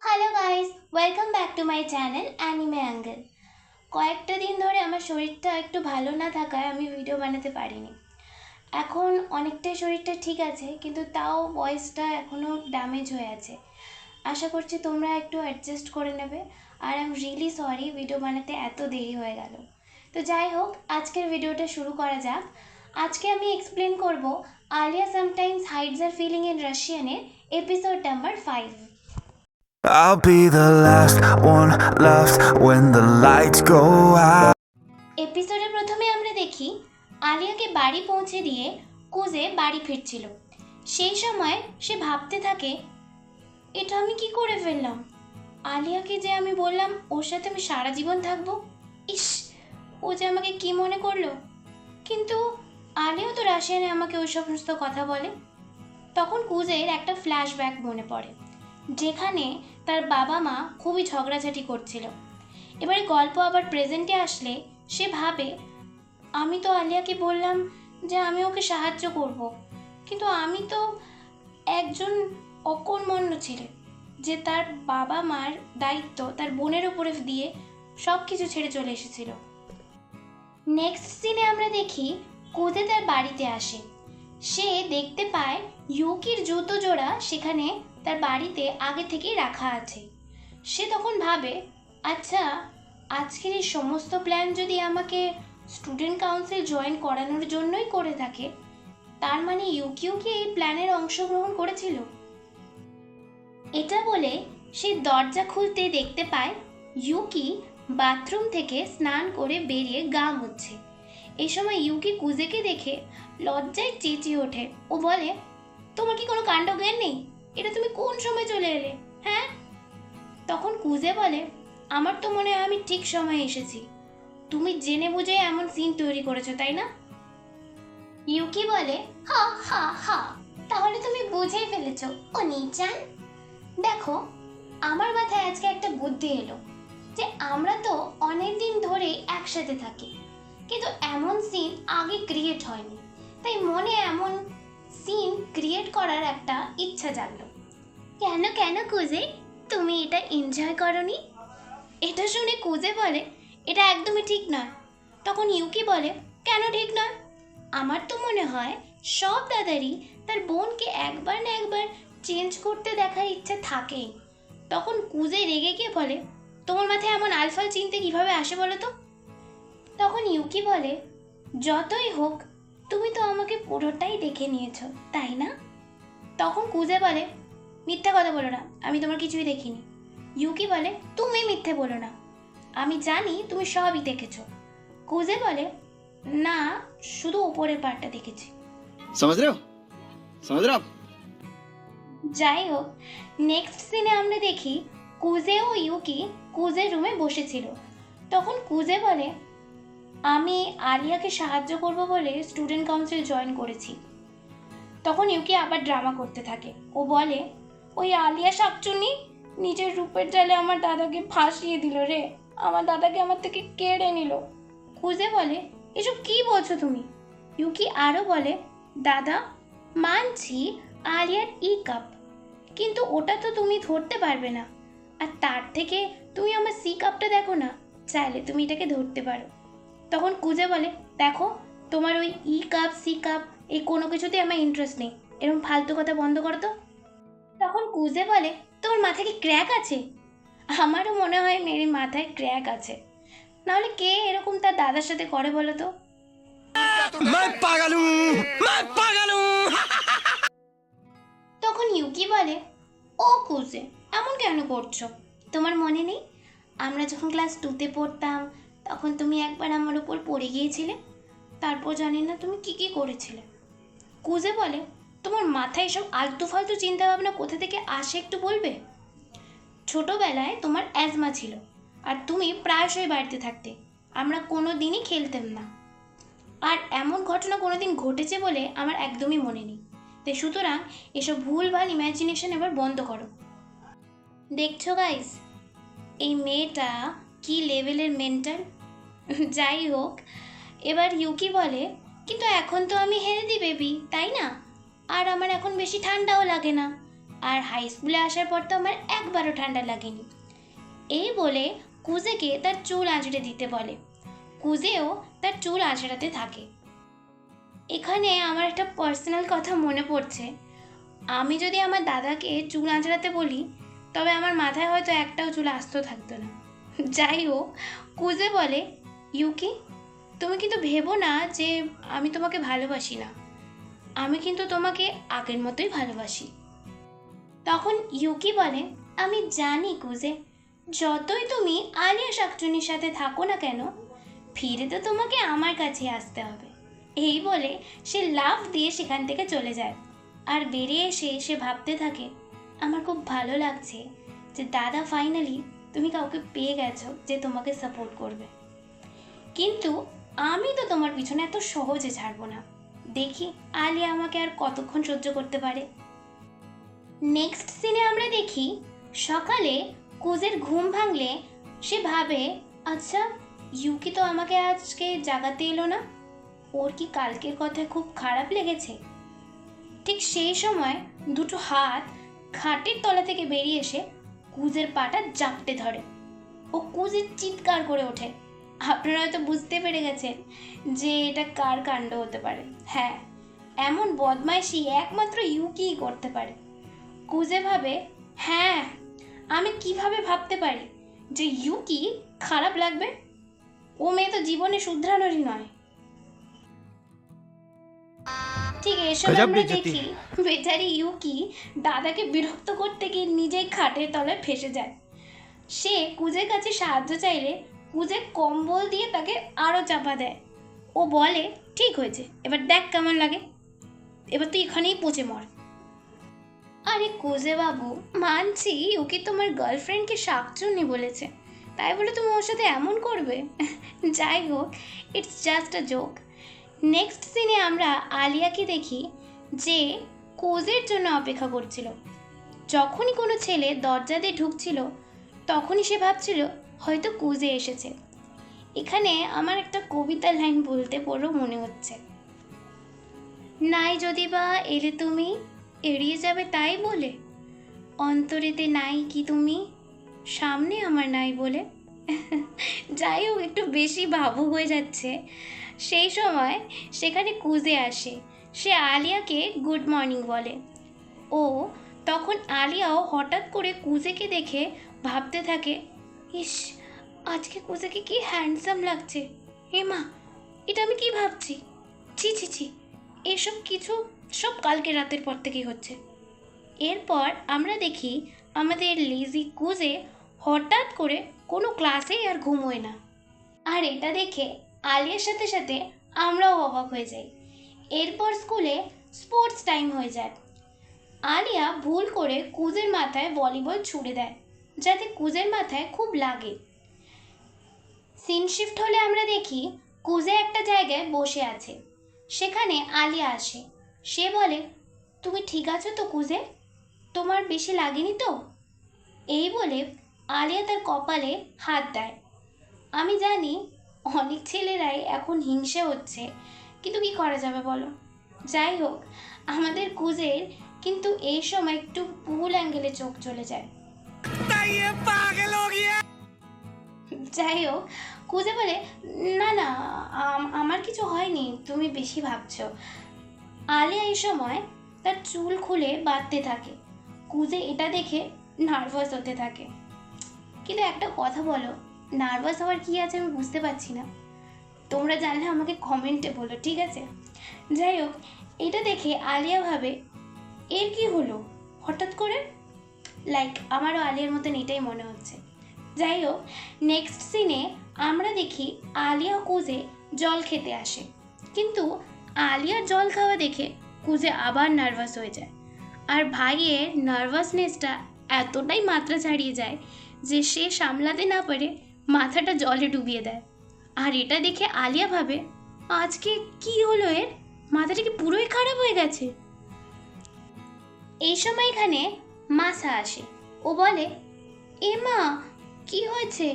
Hello guys, welcome back to my channel anime angle. কয়েকটা দিন ধরে আমার শরীরটা একটু ভালো না থাকায় আমি ভিডিও বানাতে পারিনি। এখন অনেকটাই শরীরটা ঠিক আছে, কিন্তু তাও ভয়েসটা এখনও ড্যামেজ হয়ে আছে। আশা করছি তোমরা একটু অ্যাডজাস্ট করে নেবে। আর I am really sorry video বানাতে এত দেরি হয়ে গেল। তো যাই হোক, আজকের ভিডিওটা শুরু করা যাক। আজকে আমি এক্সপ্লেন করব Alia sometimes hides her feeling in রাশিয়ানের episode number 5। I'll be the last one left when the lights go out. এপিসোডে প্রথমে আমরা দেখি আলিয়াকে বাড়ি পৌঁছে দিয়ে কুজে বাড়ি ফিরছিল। সেই সময় সে ভাবতে থাকে, এটা আমি কি করে ফেললাম। আলিয়াকে যে আমি বললাম ওর সাথে আমি সারা জীবন থাকবো, ইস, ও যে আমাকে কি মনে করলো। কিন্তু আলিয়াও তো রাশিয়ানে আমাকে ওই সমস্ত কথা বলে। তখন কুজের একটা ফ্ল্যাশব্যাক মনে পড়ে, যেখানে তার বাবা মা খুবই ঝগড়াঝাটি করছিল। এবারে গল্প আবার প্রেজেন্টে আসলে সে ভাবে, আমি তো আলিয়াকে বললাম যে আমি ওকে সাহায্য করব, কিন্তু আমি তো একজন অকর্মণ্য ছেলে, যে তার বাবা মার দায়িত্ব তার বোনের উপরে দিয়ে সব কিছু ছেড়ে চলে এসেছিল। নেক্সট সিনে আমরা দেখি কুদে তার বাড়িতে আসে। সে দেখতে পায় ইউকির জুতো জোড়া সেখানে তার বাড়িতে আগে থেকেই রাখা আছে। সে তখন ভাবে, আচ্ছা, আজকের এই সমস্ত প্ল্যান যদি আমাকে স্টুডেন্ট কাউন্সিল জয়েন করানোর জন্যই করে থাকে, তার মানে ইউকিও কি এই প্ল্যানের অংশগ্রহণ করেছিল। এটা বলে সে দরজা খুলতে দেখতে পায় ইউকি বাথরুম থেকে স্নান করে বেরিয়ে গা মুছছে। এই সময় ইউকি কুজেকে দেখে লজ্জায় চেঁচিয়ে ওঠে। ও বলে, তোমার কি কোনো কাণ্ড জ্ঞান নেই? এটা তুমি কোন সময় চলে এলে? হ্যাঁ? তখন কুজে বলে, আমার তো মনে হয় আমি ঠিক সময়ে এসেছি। তুমি জেনে বুঝে এমন সিন তৈরি করেছো, তাই না? ইউকি বলে, হা হা হা, তাহলে তুমি বুঝেই ফেলেছো অনিচান। দেখো, আমার মাথায় আজকে একটা বুদ্ধি এলো যে আমরা তো অনেক দিন ধরে একসাথে থাকি, কিন্তু এমন সিন আগে ক্রিয়েট হয়নি, তাই মনে এমন সিন ক্রিয়েট করার একটা ইচ্ছা জাগলো। কেন কেন কুজে, তুমি এটা এনজয় করনি? এটা শুনে কুজে বলে, এটা একদমই ঠিক নয়। তখন ইউকি বলে, কেন ঠিক নয়? আমার তো মনে হয় সব দাদারই তার বোনকে একবার না একবার চেঞ্জ করতে দেখার ইচ্ছে থাকেই। তখন কুজে রেগে গিয়ে বলে, তোমার মাথায় এমন আলফাল চিনতে কিভাবে আসে বলো তো? তখন ইউকি বলে, যতই হোক, তুমি তো আমাকে পুরোটাই দেখে নিয়েছো, তাই না? তখন কুজে বলে, মিথ্যা কথা বলো না, আমি তোমার কিছুই দেখিনি। ইউকি বলে, তুমি মিথ্যে বলো না, আমি জানি তুমি সবই দেখেছো। কুজে বলে, না, শুধু উপরের পার্টটা দেখেছি। समझ रहे हो समझ रहे हो आप যাই হোক, নেক্সট সিনে আমরা দেখি কুজে ও ইউকি কুজের রুমে বসেছিল। তখন কুজে বলে, আমি আলিয়াকে সাহায্য করব বলে স্টুডেন্ট কাউন্সিল জয়েন করেছি। তখন ইউকি আবার ড্রামা করতে থাকে। ও বলে, ওই আলিয়া শাকচুন্নি নিজের রূপের জালে আমার দাদাকে ফাঁসিয়ে দিল রে, আমার দাদাকে আমার থেকে কেড়ে নিল। কুজে বলে, এসব কি বলছো তুমি? ইউকি আরও বলে, দাদা, মানছি আলিয়ার ই কাপ, কিন্তু ওটা তো তুমি ধরতে পারবে না। আর তার থেকে তুমি আমার সি কাপটা দেখো না, চাইলে তুমি এটাকে ধরতে পারো। তখন কুজে বলে, দেখো, তোমার ওই ই কাপ সি কাপ এই কোনো কিছুতে আমার ইন্টারেস্ট নেই, এরকম ফালতু কথা বন্ধ করো তো। তখন কুজে বলে, তোমার মাথায় কি ক্র্যাক আছে? আমারও মনে হয় মেয়ের মাথায় ক্র্যাক আছে, নাহলে কে এরকম তার দাদার সাথে করে বলো তো? मैं पागल हूँ मैं पागल हूँ তখন ইউকি বলে, ও কুজে, এমন কেন করছো? তোমার মনে নেই আমরা যখন ক্লাস 2তে পড়তাম, তখন তুমি একবার আমার উপর পড়ে গিয়েছিলে, তারপর জানি না তুমি কি কি করেছিলে। কুজে বলে, তোমার মাথায় এসব আলতু ফালতু চিন্তা ভাবনা কোথা থেকে আসে একটু বলবে? ছোটবেলায় তোমার অ্যাজমা ছিল, আর তুমি প্রায়শই বাড়িতে থাকতে, আমরা কোনো দিনই খেলতাম না। আর এমন ঘটনা কোনোদিন ঘটেছে বলে আমার একদমই মনে নেই। তাই সুতরাং এসব ভুলভাল ইমাজিনেশন এবার বন্ধ করো। দেখছো গাইস, এই মেয়েটা কি লেভেলের মেন্টাল। যাই হোক, এবার ইউকি বলে, কিন্তু এখন তো আমি হেলদি বেবি, তাই না? আর আমার এখন বেশি ঠান্ডাও লাগে না, আর হাই স্কুলে আসার পর তো আমার একবারও ঠান্ডা লাগেনি। এই বলে কুজেকে তার চুল আঁচড়ে দিতে বলে। কুজেও তার চুল আঁচড়াতে থাকে। এখানে আমার একটা পার্সোনাল কথা মনে পড়ছে। আমি যদি আমার দাদাকে চুল আঁচড়াতে বলি তবে আমার মাথায় হয়তো একটাও চুল আস্ত থাকতো না। যাই হোক, কুজে বলে, ইউকি তুমি কিন্তু ভেবো না যে আমি তোমাকে ভালোবাসি না, আমি কিন্তু তোমাকে আগের মতোই ভালোবাসি। তখন ইউকি বলে, আমি জানি কুজে, যতই তুমি আলিয়া শাকচুনির সাথে থাকো না কেন, ফিরে তো তোমাকে আমার কাছে আসতে হবে। এই বলে সে লাফ দিয়ে সেখান থেকে চলে যায়। আর বেরিয়ে এসে সে ভাবতে থাকে, আমার খুব ভালো লাগছে যে দাদা ফাইনালি তুমি কাউকে পেয়ে গেছো যে তোমাকে সাপোর্ট করবে। কিন্তু আমি তো তোমার পিছনে এত সহজে ছাড়বো না, দেখি আলিয়া আমাকে আর কতক্ষণ সহ্য করতে পারে। নেক্সট সিনে আমরা দেখি সকালে কুজের ঘুম ভাঙলে সে ভাবে, আচ্ছা ইউকি তো আমাকে আজকে জাগাতে এলো না, ওর কি কালকের কথায় খুব খারাপ লেগেছে? ঠিক সেই সময় দুটো হাত খাটের তলা থেকে বেরিয়ে এসে কুজের পাটা জাপটে ধরে। ও কুজের চিৎকার করে ওঠে। আপনারা হয়তো বুঝতে পেরে গেছেন যে এটা কার কাণ্ড হতে পারে। হ্যাঁ, এমন বদমাইশি একমাত্র ইউকিই করতে পারে। কুজে ভাবে, হ্যাঁ আমি কিভাবে ভাবতে পারি যে ইউকি খারাপ লাগবে? ও মেয়ে তো জীবনে শুধরানোরই নয়। ঠিক এসব আমরা দেখি বেচারি ইউকি দাদাকে বিরক্ত করতে গিয়ে নিজেই খাটের তলায় ফেসে যায়। সে কুজের কাছে সাহায্য চাইলে কুজে কম্বল দিয়ে তাকে আরও চাপা দেয়। ও বলে, ঠিক হয়েছে, এবার দেখ কেমন লাগে, এবার তুই এখানেই পচে মর। আরে কুজে বাবু, মানছি ওকে তোমার গার্লফ্রেন্ডকে শাকচুন্নি বলেছে, তাই বলে তুমি ওর সাথে এমন করবে? যাই হোক, it's just a joke. Next সিনে আমরা আলিয়াকে দেখি যে কুজের জন্য অপেক্ষা করছিল। যখনই কোনো ছেলে দরজা দিয়ে ঢুকছিল তখনই সে ভাবছিল হয়তো কুজে এসেছে। এখানে আমার একটা কবিতার লাইন বলতে পুরো মনে হচ্ছে, নাই যদি বা এলে তুমি এড়িয়ে যাবে তাই বলে, অন্তরেতে নাই কি তুমি সামনে আমার নাই বলে। যাই হোক, একটু বেশি ভাবুক হয়ে যাচ্ছে। সেই সময় সেখানে কুজে আসে। সে আলিয়াকে গুড মর্নিং বলে। ও তখন আলিয়াও হঠাৎ করে কুজেকে দেখে ভাবতে থাকে, ইস আজকে কুজেকে কি হ্যান্ডসাম লাগছে, হে মা এটা আমি কি ভাবছি, ছি ছি ছি, এসব কিছু সব কালকে রাতের পর থেকেই হচ্ছে। এরপর আমরা দেখি আমাদের লেজি কুজে হঠাৎ করে কোনো ক্লাসেই আর ঘুমোয় না। আর এটা দেখে আলিয়ার সাথে সাথে আমরাও অবাক হয়ে যাই। এরপর স্কুলে স্পোর্টস টাইম হয়ে যায়। আলিয়া ভুল করে কুজের মাথায় ভলিবল ছুড়ে দেয় যাতে কুজের মাথায় খুব লাগে। সিন শিফট হলে আমরা দেখি কুজে একটা জায়গায় বসে আছে। সেখানে আলিয়া আসে। সে বলে, তুমি ঠিক আছো তো কুজে, তোমার বেশি লাগেনি তো? এই বলে আলিয়া তার কপালে হাত দেয়। আমি জানি অনেক ছেলেরাই এখন হিংসে হচ্ছে, কিন্তু কি করা যাবে বলো। যাই হোক, আমাদের কুজের কিন্তু এই সময় একটু ভুল অ্যাঙ্গেলে চোখ চলে যায়। যাই হোক, কুজে বলে, না না আমার কিছু হয়নি, তুমি বেশি ভাবছো। আলিয়া এই সময় তার চুল খুলে বাঁধতে থাকে। কুজে এটা দেখে নার্ভাস হতে থাকে। কিন্তু একটা কথা বলো, নার্ভাস হওয়ার কি আছে আমি বুঝতে পারছি না। তোমরা জানলে আমাকে কমেন্টে বলো, ঠিক আছে? যাই হোক, এটা দেখে আলিয়া ভাবে, এর কি হলো হঠাৎ করে, লাইক আমারও আলিয়ার মতন এটাই মনে হচ্ছে। যাই হোক, নেক্সট সিনে আমরা দেখি আলিয়া কুজে জল খেতে আসে। কিন্তু আলিয়ার জল খাওয়া দেখে কুজে আবার নার্ভাস হয়ে যায়। আর ভাইয়ের নার্ভাসনেসটা এতটাই মাত্রা ছাড়িয়ে যায় যে সে সামলাতে না পারে মাথাটা জলে ডুবিয়ে দেয়। আর এটা দেখে আলিয়া ভাবে, আজকে কি হলো এর, মাথাটা কি পুরোই খারাপ হয়ে গেছে? এই সময় এখানে মাসা আসে। ও বলে, এ মা কি হয়েছে,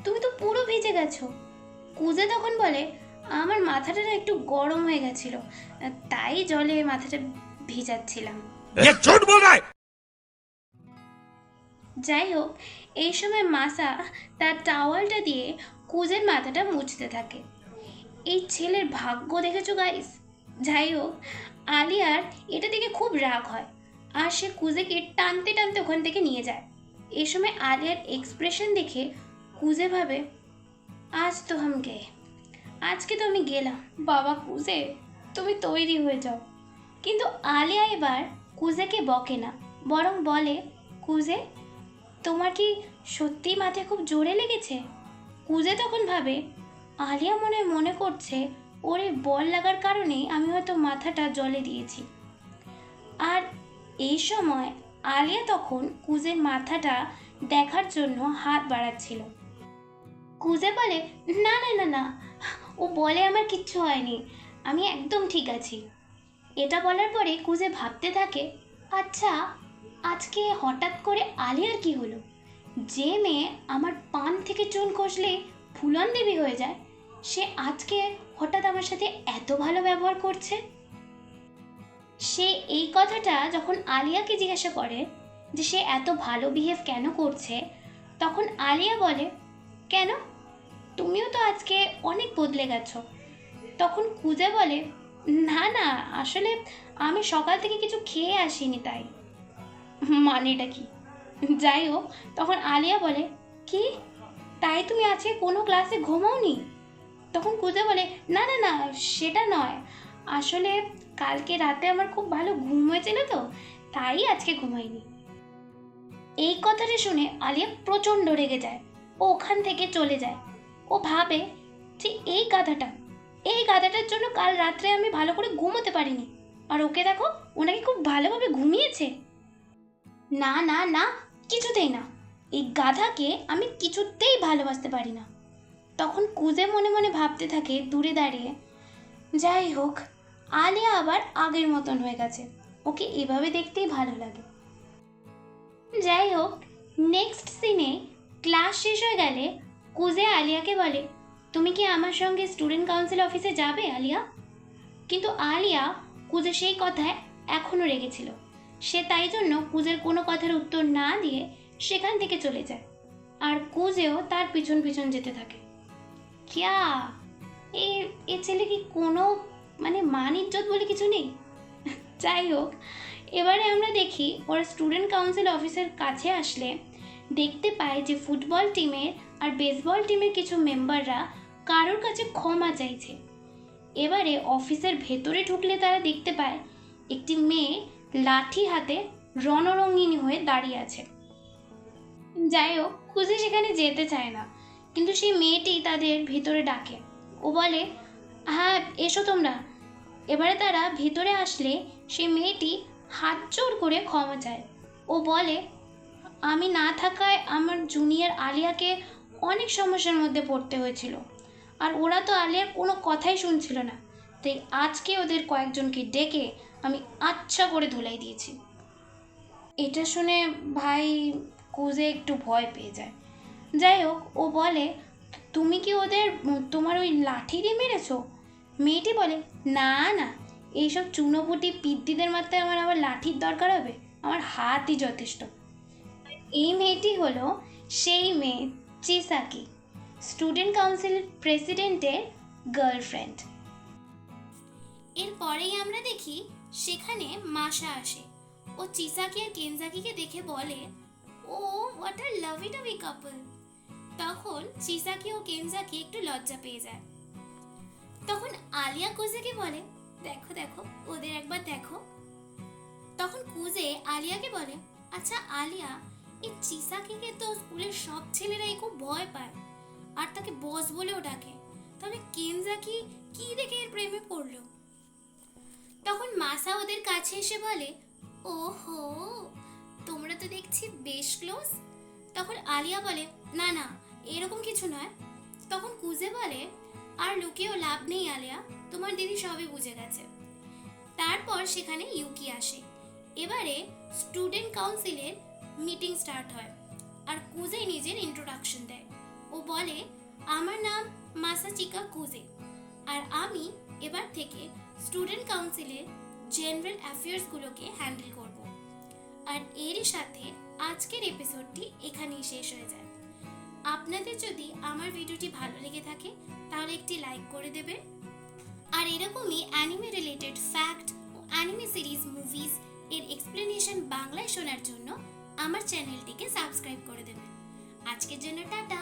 তুমি তো পুরো ভিজে গেছো। কুজে তখন বলে, আমার মাথাটা একটু গরম হয়ে গেছিল, তাই জলে মাথাটা ভিজাচ্ছিলাম। যাই হোক, এই সময় মাসা তার টাওয়ালটা দিয়ে কুজের মাথাটা মুছতে থাকে। এই ছেলের ভাগ্য দেখেছো গাইস। যাই হোক, আলিয়ার এটা দেখে খুব রাগ হয় আর সে কুজেকে টানতে টানতে ওখান থেকে নিয়ে যায়। এই সময় আলিয়ার এক্সপ্রেশন দেখে কুজে ভাবে, আজ তো হাম গে, আজকে তো আমি গেলাম। বাবা কুজে, তুমি তৈরি হয়ে যাও। কিন্তু আলিয়া এবার কুজেকে বকে না, বরং বলে, কুজে তোমার কি সত্যি মাথায় খুব জোরে লেগেছে? কুজে তখন ভাবে, আলিয়া মনে করছে ওর এই বল লাগার কারণেই আমি হয়তো মাথাটা জলে দিয়েছি। আর এই সময় আলিয়া তখন কুজের মাথাটা দেখার জন্য হাত বাড়াচ্ছিল। কুজে বলে, না না না না, ও বলে আমার কিচ্ছু হয়নি, আমি একদম ঠিক আছি। এটা বলার পরে কুজে ভাবতে থাকে, আচ্ছা আজকে হঠাৎ করে আলিয়ার কি হলো? যে মেয়ে আমার পান থেকে চুন কষলে ফুলন দেবী হয়ে যায়, সে আজকে হঠাৎ আমার সাথে এত ভালো ব্যবহার করছে। সে এই কথাটা যখন আলিয়াকে জিজ্ঞাসা করে যে সে এত ভালো বিহেভ কেন করছে, তখন আলিয়া বলে, কেন, তুমিও তো আজকে অনেক বদলে গেছো। তখন কুজে বলে, না না, আসলে আমি সকাল থেকে কিছু খেয়ে আসিনি তাই। মানেটা কি? যাই হোক, তখন আলিয়া বলে, কি, তাই তুমি আজকে কোনো ক্লাসে ঘুমাওনি? তখন কুজে বলে, না না না, সেটা নয়, আসলে কালকে রাতে আমার খুব ভালো ঘুম হয়েছিল তো, তাই আজকে ঘুমাইনি। এই কথাটা শুনে আলিয়া প্রচণ্ড রেগে যায়। ও ওখান থেকে চলে যায়। ও ভাবে যে এই গাধাটার জন্য কাল রাত্রে আমি ভালো করে ঘুমোতে পারিনি, আর ওকে দেখো, ওনাকে খুব ভালোভাবে ঘুমিয়েছে। না না না, কিছুতেই না, এই গাধাকে আমি কিছুতেই ভালোবাসতে পারি না। তখন কুজে মনে ভাবতে থাকে দূরে দাঁড়িয়ে, যাই হোক, আলিয়া আবার আগের মতন হয়ে গেছে, ওকে এভাবে দেখতেই ভালো লাগে। যাই হোক, নেক্সট সিনে ক্লাস শেষ হয়ে গেলে কুজে আলিয়াকে বলে, তুমি কি আমার সঙ্গে স্টুডেন্ট কাউন্সিল অফিসে যাবে আলিয়া? কিন্তু আলিয়া কুজে সেই কথায় এখনও রেগেছিল। সে তাই জন্য কুজের কোনো কথার উত্তর না দিয়ে সেখান থেকে চলে যায়, আর কুজেও তার পিছন পিছন যেতে থাকে। কিয়া, এ ছেলে কি কোনো মান ইজ্জত বলে কিছু নেই? যাই হোক, এবারে আমরা দেখি ওরা স্টুডেন্ট কাউন্সিল অফিসের কাছে আসলে দেখতে পায় যে ফুটবল টিমের আর বেসবল টিমের কিছু মেম্বাররা কারোর কাছে ক্ষমা চাইছে। এবারে অফিসের ভেতরে ঢুকলে তারা দেখতে পায় একটি মেয়ে লাঠি হাতে রণরঙ্গিনী হয়ে দাঁড়িয়ে আছে। যাই হোক, খুঁজে সেখানে যেতে চায় না, কিন্তু সেই মেয়েটি তাদের ভেতরে ডাকে। ও বলে, হ্যাঁ এসো তোমরা। এবারে তারা ভেতরে আসলে সেই মেয়েটি হাত জোড় করে ক্ষমা চায়। ও বলে, আমি না থাকায় আমার জুনিয়র আলিয়াকে অনেক সমস্যার মধ্যে পড়তে হয়েছিল, আর ওরা তো আলিয়ার কোনো কথাই শুনছিল না, তাই আজকে ওদের কয়েকজনকে ডেকে আমি আচ্ছা করে ধুলাই দিয়েছি। এটা শুনে ভাই কুজে একটু ভয় পেয়ে যায়। যাই হোক, ও বলে, তুমি কি ওদের তোমার ওই লাঠি দিয়ে মেরেছো? মেয়েটি বলে, না না, এইসব চুনোপুটি পিদ্দিদের মারতে আমার আবার লাঠির দরকার হবে? আমার হাতই যথেষ্ট। এই মেয়েটি হলো সেই মেয়ে চিসাকি, স্টুডেন্ট কাউন্সিল প্রেসিডেন্টের গার্লফ্রেন্ড। এরপরেই আমরা দেখি সেখানে মাসা আসে। ও চিসাকি আর কেনজাকিকে দেখে বলে, ও হোয়াট আ লাভলি টাভি কাপল। তখন চিসাকি ও কেনজাকি একটু লজ্জা পেয়ে যায়। তখন আলিয়া কুজেকে বলে, দেখো দেখো, ওদের একবার দেখো। তখন কুজে আলিয়াকে বলে, আচ্ছা আলিয়া, এই চিসাকিকে তো স্কুলের সব ছেলেরাই খুব ভয় পায় আর তাকে বস বলেও ডাকে, তবে কেনজাকি কি দেখে এর প্রেমে পড়লো? তখন মাসা ওদের কাছে এসে বলে, ওহো, তোমরা তো দেখছি বেশ ক্লোজ। তখন আলিয়া বলে, না না, এরকম কিছু নয়। তখন কুজে বলে, আর লুকিয়েও লাভ নেই আলিয়া, তোমার দিদি সবই বুঝে গেছে। তারপর সেখানে ইউকি আসে। এবারে স্টুডেন্ট কাউন্সিলের মিটিং স্টার্ট হয়, আর কুজে নিজের ইন্ট্রোডাকশন দেয়। ও বলে, আমার নাম মাসাচিকা কুজে, আর আমি এবার থেকে স্টুডেন্ট কাউন্সিলের জেনারেল অ্যাফেয়ার্সগুলোকে হ্যান্ডেল করব। আর এরই সাথে আজকের এপিসোডটি এখানেই শেষ হয়ে যায়। আপনাদের যদি আমার ভিডিওটি ভালো লেগে থাকে তাহলে একটি লাইক করে দেবেন, আর এরকমই অ্যানিমে রিলেটেড ফ্যাক্ট ও অ্যানিমে সিরিজ মুভিজ এর এক্সপ্লেনেশন বাংলায় শোনার জন্য আমার চ্যানেলটিকে সাবস্ক্রাইব করে দেবেন। আজকের জন্য টাটা।